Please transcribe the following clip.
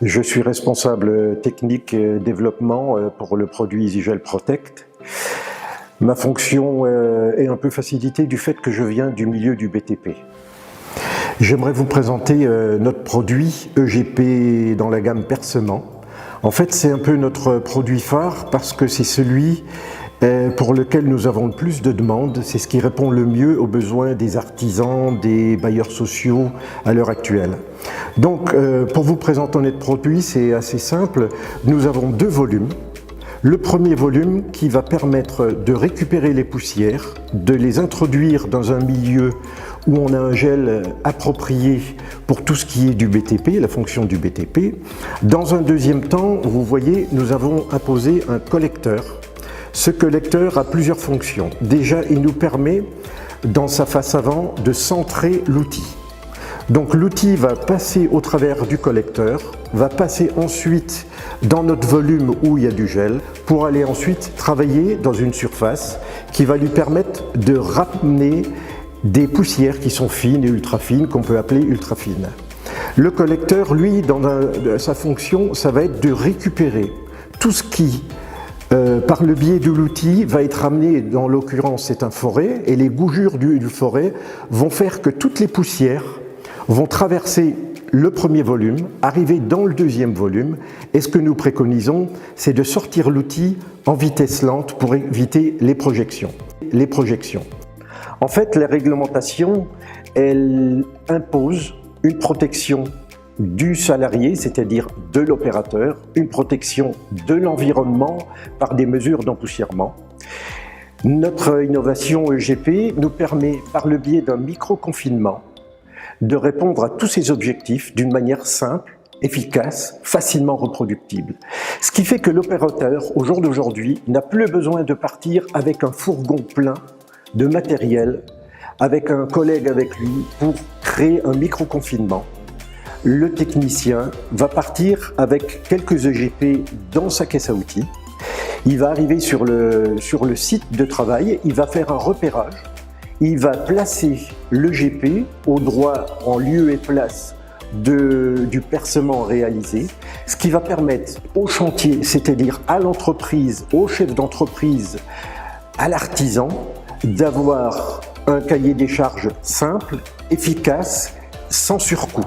Je suis responsable technique et développement pour le produit EasyGel Protect. Ma fonction est un peu facilitée du fait que je viens du milieu du BTP. J'aimerais vous présenter notre produit EGP dans la gamme Percement. En fait, c'est un peu notre produit phare parce que c'est celui pour lequel nous avons le plus de demandes. C'est ce qui répond le mieux aux besoins des artisans, des bailleurs sociaux à l'heure actuelle. Donc, pour vous présenter notre produit, c'est assez simple. Nous avons deux volumes. Le premier volume qui va permettre de récupérer les poussières, de les introduire dans un milieu où on a un gel approprié pour tout ce qui est du BTP, la fonction du BTP. Dans un deuxième temps, vous voyez, nous avons imposé un collecteur. Ce collecteur a plusieurs fonctions. Déjà, il nous permet, dans sa face avant, de centrer l'outil. Donc l'outil va passer au travers du collecteur, va passer ensuite dans notre volume où il y a du gel, pour aller ensuite travailler dans une surface qui va lui permettre de ramener des poussières qui sont fines et ultra fines, qu'on peut appeler ultra fines. Le collecteur, lui, dans sa fonction, ça va être de récupérer tout ce qui, par le biais de l'outil, va être amené, dans l'occurrence c'est un forêt, et les gougures du forêt vont faire que toutes les poussières vont traverser le premier volume, arriver dans le deuxième volume, et ce que nous préconisons, c'est de sortir l'outil en vitesse lente pour éviter les projections. En fait, la réglementation, elle impose une protection du salarié, c'est-à-dire de l'opérateur, une protection de l'environnement par des mesures d'empoussièrement. Notre innovation EGP nous permet, par le biais d'un micro-confinement, de répondre à tous ces objectifs d'une manière simple, efficace, facilement reproductible. Ce qui fait que l'opérateur, au jour d'aujourd'hui, n'a plus besoin de partir avec un fourgon plein de matériel, avec un collègue avec lui pour créer un micro-confinement. Le technicien va partir avec quelques EGP dans sa caisse à outils. Il va arriver sur le site de travail, il va faire un repérage. Il va placer l'EGP au droit en lieu et place du percement réalisé, ce qui va permettre au chantier, c'est-à-dire à l'entreprise, au chef d'entreprise, à l'artisan, d'avoir un cahier des charges simple, efficace, sans surcoût.